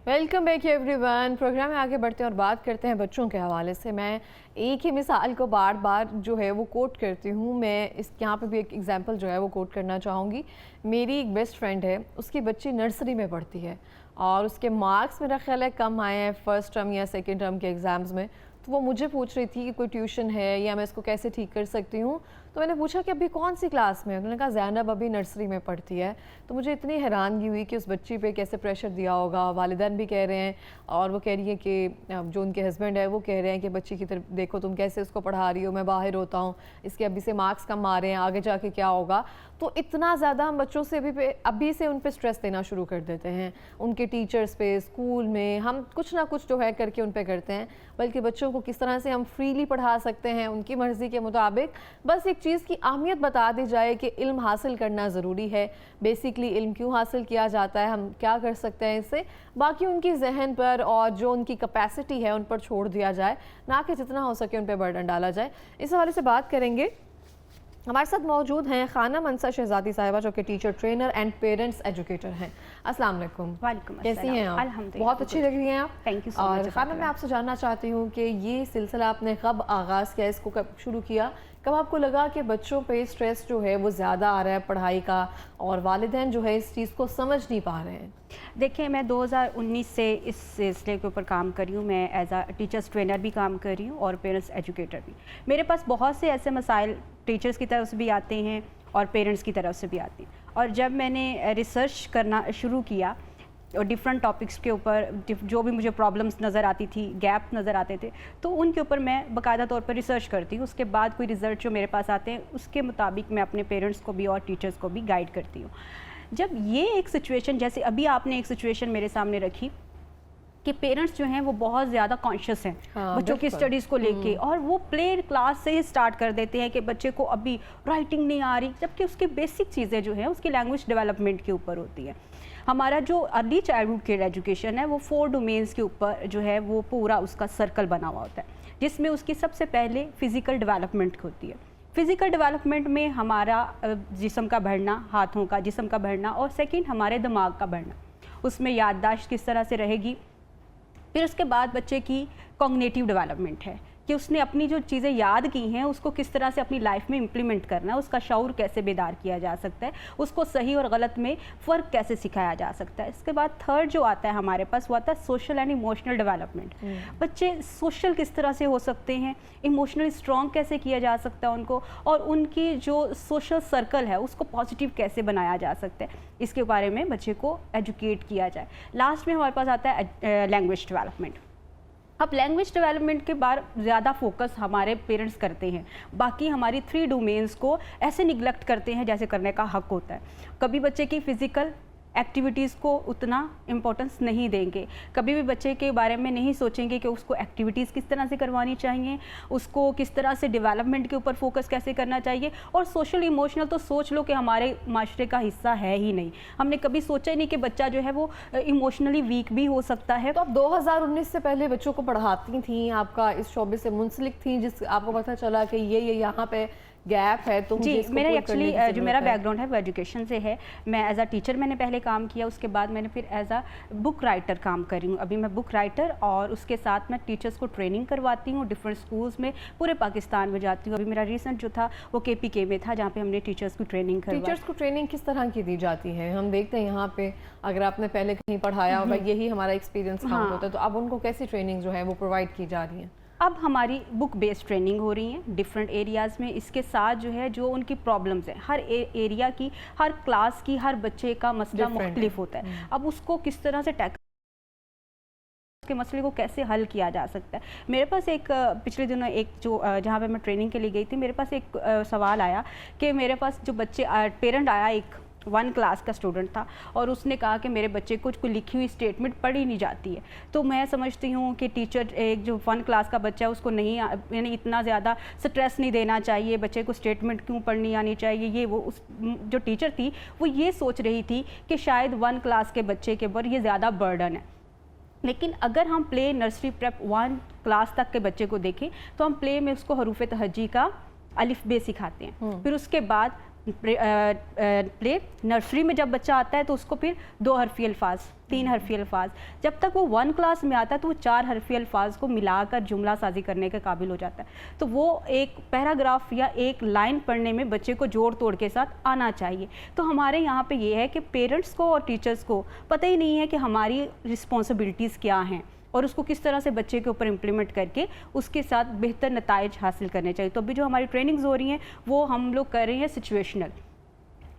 Welcome back everyone. Programme में आगे बढ़ते हैं और बात करते हैं बच्चों के हवाले से। मैं एक ही मिसाल को बार बार जो है वो कोट करती हूँ। मैं इस यहाँ पे भी एक एग्जांपल जो है वो कोट करना चाहूँगी। मेरी एक बेस्ट फ्रेंड है, उसकी बच्ची नर्सरी में पढ़ती है और उसके मार्क्स मेरा ख्याल है कम आए हैं फर्स्ट टर्म या सेकेंड टर्म के एग्ज़ाम्स में। तो वो मुझे पूछ रही थी कि कोई ट्यूशन है या मैं इसको कैसे ठीक कर सकती हूँ। तो मैंने पूछा कि अभी कौन सी क्लास में है? उन्होंने कहा ज़ैनब अभी नर्सरी में पढ़ती है। तो मुझे इतनी हैरानगी हुई कि उस बच्ची पे कैसे प्रेशर दिया होगा। वालिदैन भी कह रहे हैं और वो कह रही है कि जो उनके हस्बैंड है वो कह रहे हैं कि बच्ची की तरफ देखो, तुम कैसे उसको पढ़ा रही हो, मैं बाहर होता हूँ, इसके अभी से मार्क्स कम आ रहे हैं, आगे जाके क्या होगा। तो इतना ज़्यादा हम बच्चों से अभी से उन पे स्ट्रेस देना शुरू कर देते हैं। उनके टीचर्स पे, स्कूल में हम कुछ ना कुछ जो है करके उन पे करते हैं। बल्कि बच्चों को किस तरह से हम फ्रीली पढ़ा सकते हैं उनकी मर्ज़ी के मुताबिक। बस एक चीज़ की अहमियत बता दी जाए कि इल्म हासिल करना ज़रूरी है। बेसिकली इल्म क्यों हासिल किया जाता है, हम क्या कर सकते हैं इससे, बाकी उनकी जहन पर और जो उनकी कैपेसिटी है उन पर छोड़ दिया जाए, ना कि जितना हो सके उन पर बर्डन डाला जाए। इस हवाले से बात करेंगे। हमारे साथ मौजूद हैं खाना मनसा शहजादी साहिबा, जो कि teacher trainer and parents educator हैं। अस्सलाम वालेकुम। वालेकुम अस्सलाम। कैसी हैं आप? अल्हम्दुलिल्लाह बहुत अच्छी लग रही हैं आप। थैंक यू सो और मच। खाना, मैं आपसे जानना चाहती हूँ कि ये सिलसिला आपने कब आगाज़ किया, इसको कब शुरू किया, कब आपको लगा कि बच्चों पे स्ट्रेस जो है वो ज़्यादा आ रहा है पढ़ाई का और वालिदैन जो है इस चीज़ को समझ नहीं पा रहे हैं? देखिए, मैं 2019 से इस सिलसिले के ऊपर काम कर रही हूँ। मैं एज आ टीचर्स ट्रेनर भी काम कर रही हूँ और पेरेंट्स एजुकेटर भी। मेरे पास बहुत से ऐसे मसाइल टीचर्स की तरफ से भी आते हैं और पेरेंट्स की तरफ से भी आते हैं। और जब मैंने रिसर्च करना शुरू किया और डिफरेंट टॉपिक्स के ऊपर जो भी मुझे प्रॉब्लम्स नज़र आती थी, गैप नज़र आते थे, तो उनके ऊपर मैं बाकायदा तौर पर रिसर्च करती हूँ। उसके बाद कोई रिज़ल्ट जो मेरे पास आते हैं उसके मुताबिक मैं अपने पेरेंट्स को भी और टीचर्स को भी गाइड करती हूँ। जब ये एक सिचुएशन, जैसे अभी आपने एक सिचुएशन मेरे सामने रखी कि पेरेंट्स जो हैं वो बहुत ज़्यादा कॉन्शियस हैं बच्चों की स्टडीज़ को लेके, और वो प्ले क्लास से ही स्टार्ट कर देते हैं कि बच्चे को अभी राइटिंग नहीं आ रही, जबकि उसकी बेसिक चीज़ें जो हैं उसकी लैंग्वेज डेवलपमेंट के ऊपर होती है। हमारा जो अर्ली चाइल्डहुड केयर एजुकेशन है वो 4 डोमेन्स के ऊपर जो है वो पूरा उसका सर्कल बना हुआ होता है, जिसमें उसकी सबसे पहले फ़िज़िकल डेवलपमेंट होती है। फ़िज़िकल डेवलपमेंट में हमारा जिस्म का बढ़ना, हाथों का जिस्म का बढ़ना, और सेकंड हमारे दिमाग का बढ़ना, उसमें याददाश्त किस तरह से रहेगी। फिर उसके बाद बच्चे की कॉग्निटिव डेवलपमेंट है कि उसने अपनी जो चीज़ें याद की हैं उसको किस तरह से अपनी लाइफ में इम्प्लीमेंट करना है, उसका शऊर कैसे बेदार किया जा सकता है, उसको सही और गलत में फ़र्क कैसे सिखाया जा सकता है। इसके बाद थर्ड जो आता है हमारे पास, वो आता है सोशल एंड इमोशनल डेवलपमेंट। बच्चे सोशल किस तरह से हो सकते हैं, इमोशनली स्ट्रॉन्ग कैसे किया जा सकता है उनको, और उनकी जो सोशल सर्कल है उसको पॉजिटिव कैसे बनाया जा सकता है, इसके बारे में बच्चे को एजुकेट किया जाए। लास्ट में हमारे पास आता है लैंग्वेज डेवलपमेंट। अब लैंग्वेज डेवलपमेंट के बाद ज़्यादा फोकस हमारे पेरेंट्स करते हैं, बाकी हमारी 3 डोमेन्स को ऐसे निगलेक्ट करते हैं जैसे करने का हक होता है। कभी बच्चे की फ़िज़िकल एक्टिविटीज़ को उतना इम्पोर्टेंस नहीं देंगे, कभी भी बच्चे के बारे में नहीं सोचेंगे कि उसको एक्टिविटीज़ किस तरह से करवानी चाहिए, उसको किस तरह से डेवलपमेंट के ऊपर फोकस कैसे करना चाहिए। और सोशल इमोशनल तो सोच लो कि हमारे माशरे का हिस्सा है ही नहीं। हमने कभी सोचा ही नहीं कि बच्चा जो है वो इमोशनली वीक भी हो सकता है। तो आप 2019 से पहले बच्चों को पढ़ाती थी, आपका इस शोबे से मुंसलिक थी, जिस आपको पता चला कि ये यहाँ पे गैप है, तो जी, मेरा एक्चुअली जो मेरा बैकग्राउंड है वो एजुकेशन से है। मैं एज अ टीचर मैंने पहले काम किया, उसके बाद मैंने फिर एज अ बुक राइटर काम कर रही हूँ। अभी मैं बुक राइटर और उसके साथ मैं टीचर्स को ट्रेनिंग करवाती हूँ, डिफरेंट स्कूल्स में पूरे पाकिस्तान में जाती हूँ। अभी मेरा रिसेंट जो था वो KPK में था, जहाँ पे हमने टीचर्स की ट्रेनिंग करवाई। टीचर्स को ट्रेनिंग किस तरह की दी जाती है? हम देखते हैं यहाँ पे, अगर आपने पहले कहीं पढ़ाया होगा, यही हमारा एक्सपीरियंस काउंट होता है, तो अब उनको कैसी ट्रेनिंग जो है वो प्रोवाइड की जा रही है? अब हमारी बुक बेस्ड ट्रेनिंग हो रही है डिफरेंट एरियाज़ में। इसके साथ जो है जो उनकी प्रॉब्लम्स हैं, हर एरिया की, हर क्लास की, हर बच्चे का मसला मुख्तलिफ होता है। अब उसको किस तरह से टैकल, के मसले को कैसे हल किया जा सकता है। मेरे पास एक पिछले दिनों एक जो जहाँ पे मैं ट्रेनिंग के लिए गई थी, मेरे पास एक सवाल आया कि मेरे पास जो बच्चे पेरेंट आया, एक 1 क्लास का स्टूडेंट था, और उसने कहा कि मेरे बच्चे को कोई लिखी हुई स्टेटमेंट पढ़ी नहीं जाती है। तो मैं समझती हूँ कि टीचर, एक जो 1 क्लास का बच्चा है उसको नहीं, यानी इतना ज़्यादा स्ट्रेस नहीं देना चाहिए, बच्चे को स्टेटमेंट क्यों पढ़नी आनी चाहिए। ये वो उस जो टीचर थी वो ये सोच रही थी कि शायद 1 क्लास के बच्चे के ऊपर ये ज़्यादा बर्डन है। लेकिन अगर हम प्ले, नर्सरी, प्रेप 1 क्लास तक के बच्चे को देखें तो हम प्ले में उसको हरूफ तहज्जी का अलिफ बे सिखाते हैं। फिर उसके बाद प्ले नर्सरी में जब बच्चा आता है तो उसको फिर 2 हरफी अल्फाज, 3 हरफी अल्फाज, जब तक वो 1 क्लास में आता है तो वो 4 हरफी अल्फाज को मिलाकर जुमला साजी करने के काबिल हो जाता है। तो वो एक पैराग्राफ या एक लाइन पढ़ने में बच्चे को जोड़ तोड़ के साथ आना चाहिए। तो हमारे यहाँ पे ये है कि पेरेंट्स को और टीचर्स को पता ही नहीं है कि हमारी रिस्पॉन्सिबिलिटीज़ क्या हैं और उसको किस तरह से बच्चे के ऊपर इम्प्लीमेंट करके उसके साथ बेहतर नताइज हासिल करने चाहिए। तो अभी जो हमारी ट्रेनिंग्स हो रही हैं वो हम लोग कर रहे हैं सिचुएशनल,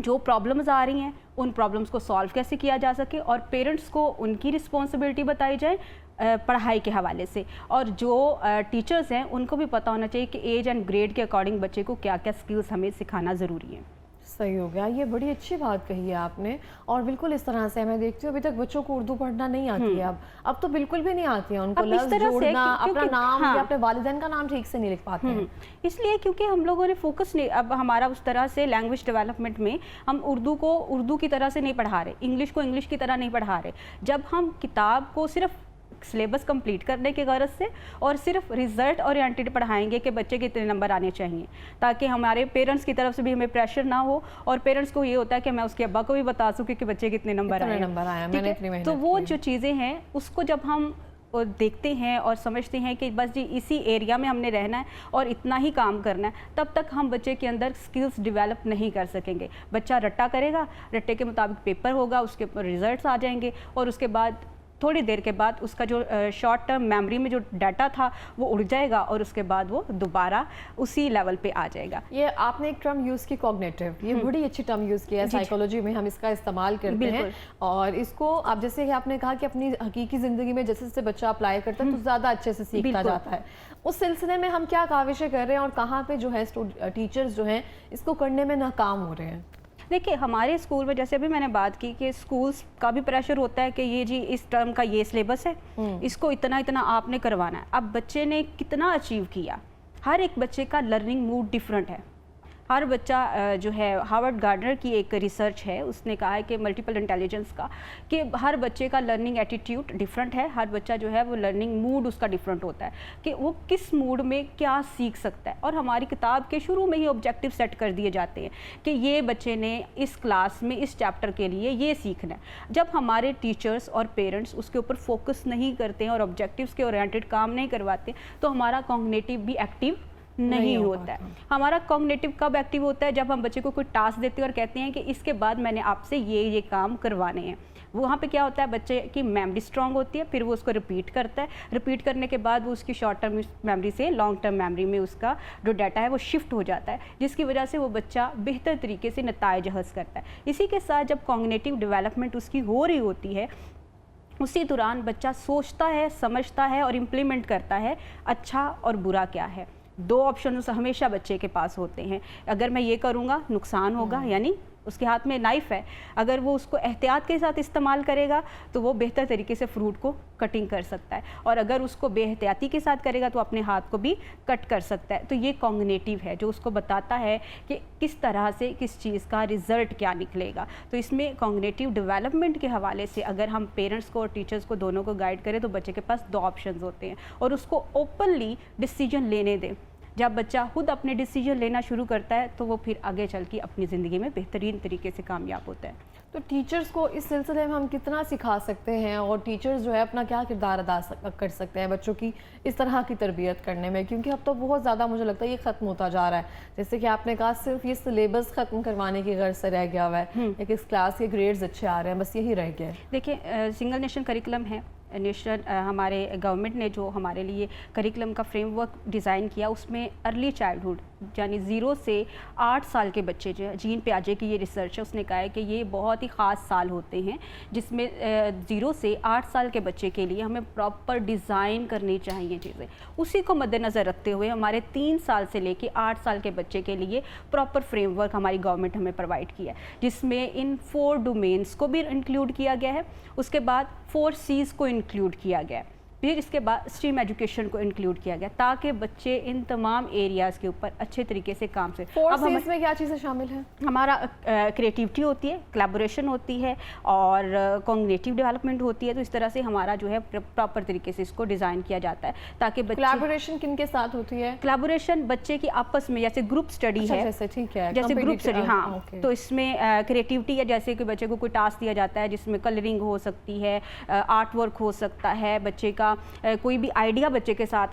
जो प्रॉब्लम्स आ रही हैं उन प्रॉब्लम्स को सॉल्व कैसे किया जा सके और पेरेंट्स को उनकी रिस्पॉन्सिबिलिटी बताई जाए पढ़ाई के हवाले से, और जो टीचर्स हैं उनको भी पता होना चाहिए कि एज एंड ग्रेड के अकॉर्डिंग बच्चे को क्या क्या स्किल्स हमें सिखाना ज़रूरी है। सही हो गया, ये बड़ी अच्छी बात कही है आपने। और बिल्कुल इस तरह से मैं देखती हूँ अभी तक बच्चों को उर्दू पढ़ना नहीं आती है। अब तो बिल्कुल भी नहीं आती है उनको, लफ्ज़ जोड़ना, अपना नाम या अपने वालिदैन का नाम ठीक से नहीं लिख पाते हैं। इसलिए क्योंकि हम लोगों ने फोकस नहीं, अब हमारा उस तरह से लैंग्वेज डेवलपमेंट में हम उर्दू को उर्दू की तरह से नहीं पढ़ा रहे, इंग्लिश को इंग्लिश की तरह नहीं पढ़ा रहे। जब हम किताब को सिर्फ सिलेबस कंप्लीट करने के गरज से और सिर्फ रिजल्ट ओरिएंटेड पढ़ाएंगे कि बच्चे के इतने नंबर आने चाहिए, ताकि हमारे पेरेंट्स की तरफ से भी हमें प्रेशर ना हो और पेरेंट्स को ये होता है कि मैं उसके अब्बा को भी बता सकूँ कि बच्चे कितने नंबर आए, मैंने इतनी मेहनत तो वो की। जो चीज़ें हैं उसको जब हम और देखते हैं और समझते हैं कि बस जी इसी एरिया में हमने रहना है और इतना ही काम करना है, तब तक हम बच्चे के अंदर स्किल्स डेवलप नहीं कर सकेंगे। बच्चा रट्टा करेगा, रट्टे के मुताबिक पेपर होगा, उसके ऊपर रिजल्ट्स आ जाएंगे और उसके बाद थोड़ी देर के बाद उसका जो शॉर्ट टर्म मेमोरी में जो डाटा था वो उड़ जाएगा और उसके बाद वो दोबारा उसी लेवल पे आ जाएगा। ये आपने एक टर्म यूज़ की कॉग्निटिव, ये बड़ी अच्छी टर्म यूज़ किया है, साइकोलॉजी में हम इसका इस्तेमाल करते हैं। और इसको आप जैसे कि आपने कहा कि अपनी हकीकी ज़िंदगी में जैसे जैसे बच्चा अप्लाई करता है तो ज़्यादा अच्छे से सीखता जाता है। उस सिलसिले में हम क्या काविशें कर रहे हैं और कहाँ पे जो है टीचर्स जो हैं इसको करने में नाकाम हो रहे हैं? देखिए हमारे स्कूल में जैसे अभी मैंने बात की कि स्कूल्स का भी प्रेशर होता है कि ये जी इस टर्म का ये सिलेबस है, इसको इतना इतना आपने करवाना है। अब बच्चे ने कितना अचीव किया, हर एक बच्चे का लर्निंग मूड डिफरेंट है। हर बच्चा जो है, हार्वर्ड गार्डनर की एक रिसर्च है, उसने कहा है कि मल्टीपल इंटेलिजेंस का, कि हर बच्चे का लर्निंग एटीट्यूड डिफरेंट है। हर बच्चा जो है वो लर्निंग मूड उसका डिफरेंट होता है कि वो किस मूड में क्या सीख सकता है। और हमारी किताब के शुरू में ही ऑब्जेक्टिव सेट कर दिए जाते हैं कि ये बच्चे ने इस क्लास में इस चैप्टर के लिए ये सीखना है। जब हमारे टीचर्स और पेरेंट्स उसके ऊपर फोकस नहीं करते हैं और ऑब्जेक्टिव्स के ओरिएंटेड काम नहीं करवाते तो हमारा कॉग्निटिव भी एक्टिव नहीं होता है। हमारा कॉग्निटिव कब एक्टिव होता है? जब हम बच्चे को कोई टास्क देते हैं और कहते हैं कि इसके बाद मैंने आपसे ये काम करवाने हैं। वहाँ पे क्या होता है, बच्चे की मेमोरी स्ट्रांग होती है, फिर वो उसको रिपीट करता है, रिपीट करने के बाद वो उसकी शॉर्ट टर्म मेमोरी से लॉन्ग टर्म मेमोरी में उसका जो डाटा है वो शिफ्ट हो जाता है, जिसकी वजह से वो बच्चा बेहतर तरीके से नताइज हासिल करता है। इसी के साथ जब कॉग्निटिव डेवलपमेंट उसकी हो रही होती है, उसी दौरान बच्चा सोचता है, समझता है और इम्प्लीमेंट करता है अच्छा और बुरा क्या है। 2 ऑप्शन हमेशा बच्चे के पास होते हैं, अगर मैं ये करूँगा नुकसान होगा, यानी उसके हाथ में नाइफ़ है, अगर वो उसको एहतियात के साथ इस्तेमाल करेगा तो वो बेहतर तरीके से फ्रूट को कटिंग कर सकता है, और अगर उसको बेहतियाती के साथ करेगा तो अपने हाथ को भी कट कर सकता है। तो ये कॉग्निटिव है जो उसको बताता है कि किस तरह से किस चीज़ का रिज़ल्ट क्या निकलेगा। तो इसमें कॉग्निटिव डेवलपमेंट के हवाले से अगर हम पेरेंट्स को और टीचर्स को दोनों को गाइड करें तो बच्चे के पास 2 ऑप्शन होते हैं, और उसको ओपनली डिसीजन लेने दें। जब बच्चा खुद अपने डिसीजन लेना शुरू करता है तो वो फिर आगे चल के अपनी ज़िंदगी में बेहतरीन तरीके से कामयाब होता है। तो टीचर्स को इस सिलसिले में हम कितना सिखा सकते हैं और टीचर्स जो है अपना क्या किरदार अदा कर सकते हैं बच्चों की इस तरह की तरबियत करने में? क्योंकि अब तो बहुत ज़्यादा मुझे लगता है ये ख़त्म होता जा रहा है। जैसे कि आपने कहा सिर्फ ये सिलेबस ख़त्म करवाने की गर्ज से रह गया हुआ है, एक इस क्लास के ग्रेड्स अच्छे आ रहे हैं, बस यही रह गया है। देखिए सिंगल नेशन करिकुलम है, नेशनल हमारे गवर्नमेंट ने जो हमारे लिए करिकुलम का फ्रेमवर्क डिज़ाइन किया उसमें अर्ली चाइल्डहुड यानी 0 से 8 साल के बच्चे जो है, जीन पियाजे की ये रिसर्च है, उसने कहा है कि ये बहुत ही ख़ास साल होते हैं जिसमें 0 से 8 साल के बच्चे के लिए हमें प्रॉपर डिज़ाइन करनी चाहिए चीज़ें। उसी को मद्देनज़र रखते हुए हमारे 3 साल से लेके 8 साल के बच्चे के लिए प्रॉपर फ्रेमवर्क हमारी गवर्नमेंट हमें प्रोवाइड किया है, जिसमें इन 4 डोमेन्स को भी इंक्लूड किया गया है। उसके बाद 4 C's को इंक्लूड किया गया है। फिर इसके बाद स्ट्रीम एजुकेशन को इंक्लूड किया गया ताकि बच्चे इन तमाम एरियाज़ के ऊपर अच्छे तरीके से काम से। अब इसमें क्या चीज़ें शामिल हैं? हमारा क्रिएटिविटी होती है, कोलैबोरेशन होती है और कॉग्निटिव डेवलपमेंट होती है। तो इस तरह से हमारा जो है प्रॉपर तरीके से इसको डिज़ाइन किया जाता है ताकि बच्चे। कोलैबोरेशन किन के साथ होती है? कोलैबोरेशन बच्चे की आपस में, जैसे ग्रुप स्टडी है, जैसे ठीक है, जैसे ग्रुप स्टडी, हाँ। तो इसमें क्रिएटिविटी है, जैसे कि बच्चे को कोई टास्क दिया जाता है जिसमें कलरिंग हो सकती है, आर्ट वर्क हो सकता है, बच्चे का कोई भी आइडिया बच्चे के साथ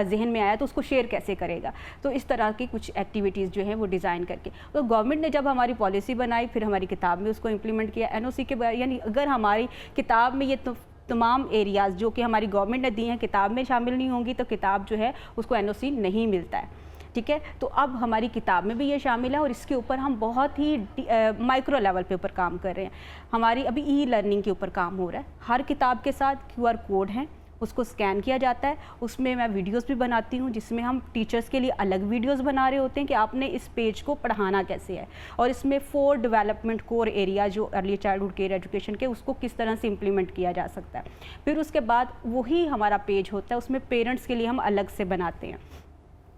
जहन में आया तो उसको शेयर कैसे करेगा। तो इस तरह की कुछ एक्टिविटीज़ जो है वो डिज़ाइन करके, तो गवर्नमेंट ने जब हमारी पॉलिसी बनाई फिर हमारी किताब में उसको इम्प्लीमेंट किया। एनओसी के, यानी अगर हमारी किताब में ये तमाम एरियाज़ जो कि हमारी गवर्नमेंट ने दी हैं किताब में शामिल नहीं होंगी तो किताब जो है उसको एनओसी नहीं मिलता है। ठीक है, तो अब हमारी किताब में भी ये शामिल है और इसके ऊपर हम बहुत ही माइक्रो लेवल पे ऊपर काम कर रहे हैं। हमारी अभी ई लर्निंग के ऊपर काम हो रहा है। हर किताब के साथ QR कोड हैं, उसको स्कैन किया जाता है। उसमें मैं वीडियोस भी बनाती हूँ जिसमें हम टीचर्स के लिए अलग वीडियोस बना रहे होते हैं कि आपने इस पेज को पढ़ाना कैसे है, और इसमें 4 डेवलपमेंट कोर एरिया जो अर्ली चाइल्डहुड केयर एजुकेशन के, उसको किस तरह से इम्प्लीमेंट किया जा सकता है। फिर उसके बाद वही हमारा पेज होता है, उसमें पेरेंट्स के लिए हम अलग से बनाते हैं।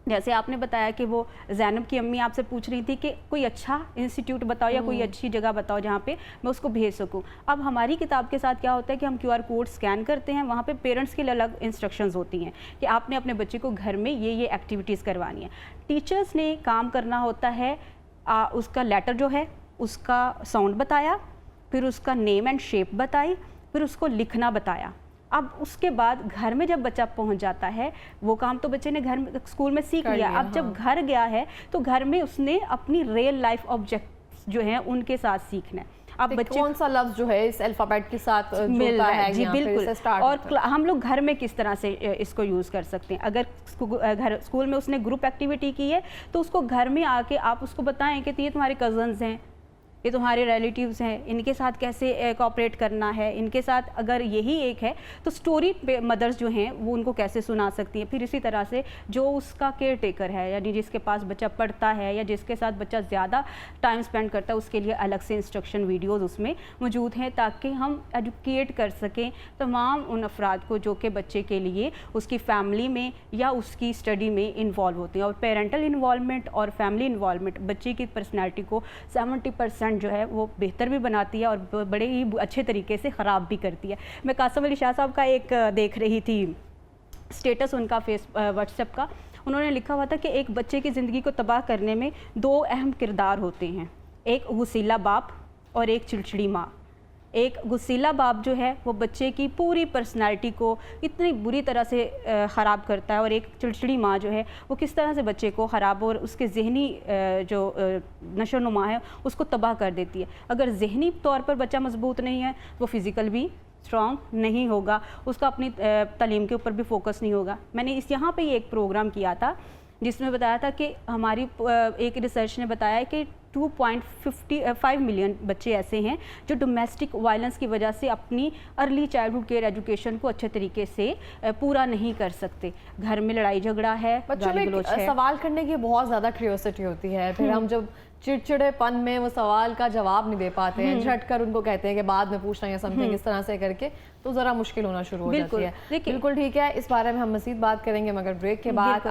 जैसे आपने बताया कि वो ज़ैनब की अम्मी आपसे पूछ रही थी कि कोई अच्छा इंस्टीट्यूट बताओ या कोई अच्छी जगह बताओ जहाँ पे मैं उसको भेज सकूँ। अब हमारी किताब के साथ क्या होता है कि हम QR कोड स्कैन करते हैं, वहाँ पे पेरेंट्स के लिए अलग इंस्ट्रक्शंस होती हैं कि आपने अपने बच्चे को घर में ये एक्टिविटीज़ करवानी है। टीचर्स ने काम करना होता है, उसका लेटर जो है उसका साउंड बताया, फिर उसका नेम एंड शेप बताई, फिर उसको लिखना बताया। अब उसके बाद घर में जब बच्चा पहुंच जाता है, वो काम तो बच्चे ने घर में स्कूल में सीख लिया। अब जब घर गया है तो घर में उसने अपनी रियल लाइफ ऑब्जेक्ट्स जो हैं उनके साथ सीखना है। अब बच्चे कौन सा लफ्ज़ जो है इस अल्फ़ाबेट के साथ जुड़ता है? जी बिल्कुल। और हम लोग घर में किस तरह से इसको यूज़ कर सकते हैं। अगर स्कूल में उसने ग्रुप एक्टिविटी की है तो उसको घर में आके आप उसको बताएं कि ये तुम्हारे कज़न्स हैं, ये तुम्हारे रिलेटिव्स हैं, इनके साथ कैसे कोऑपरेट करना है, इनके साथ अगर यही एक है तो स्टोरी पे मदर्स जो हैं वो उनको कैसे सुना सकती हैं। फिर इसी तरह से जो उसका केयर टेकर है, यानी जिसके पास बच्चा पढ़ता है या जिसके साथ बच्चा ज़्यादा टाइम स्पेंड करता है, उसके लिए अलग से इंस्ट्रक्शन वीडियोज़ उसमें मौजूद हैं ताकि हम एजुकेट कर सकें तमाम उन अफराद को जो कि बच्चे के लिए उसकी फैमिली में या उसकी स्टडी में इन्वॉल्व होते हैं। और पेरेंटल इन्वॉल्वमेंट और फैमिली इन्वॉल्वमेंट बच्चे की पर्सनैलिटी को 70% जो है वो बेहतर भी बनाती है और बड़े ही अच्छे तरीके से ख़राब भी करती है। मैं कासिम अली शाह साहब का एक देख रही थी स्टेटस उनका व्हाट्सएप का, उन्होंने लिखा हुआ था कि एक बच्चे की ज़िंदगी को तबाह करने में 2 अहम किरदार होते हैं, एक गुस्सीला बाप और एक चिड़चिड़ी माँ। एक गुस्सीला बाप जो है वो बच्चे की पूरी पर्सनालिटी को इतनी बुरी तरह से ख़राब करता है, और एक चिड़चिड़ी माँ जो है वो किस तरह से बच्चे को ख़राब और उसके ज़हनी जो नशो नुमा है उसको तबाह कर देती है। अगर ज़हनी तौर पर बच्चा मजबूत नहीं है वो फ़िज़िकल भी स्ट्रॉन्ग नहीं होगा, उसका अपनी तालीम के ऊपर भी फोकस नहीं होगा। मैंने यहाँ पे एक प्रोग्राम किया था जिसमें बताया था कि हमारी एक रिसर्च ने बताया है कि 2.5 मिलियन बच्चे ऐसे हैं जो डोमेस्टिक वायलेंस की वजह से अपनी अर्ली चाइल्डहुड केयर एजुकेशन को अच्छे तरीके से पूरा नहीं कर सकते। घर में लड़ाई झगड़ा है, बच्चों में सवाल करने की बहुत ज़्यादा क्यूरियोसिटी होती है, फिर हम जब चिड़चिड़ेपन में वो सवाल का जवाब नहीं दे पाते हैं, झट कर उनको कहते हैं कि बाद में पूछना या समथिंग इस तरह से करके, तो ज़रा मुश्किल होना शुरू हो जाती है। बिल्कुल ठीक है, इस बारे में हम मज़ीद बात करेंगे मगर ब्रेक के बाद।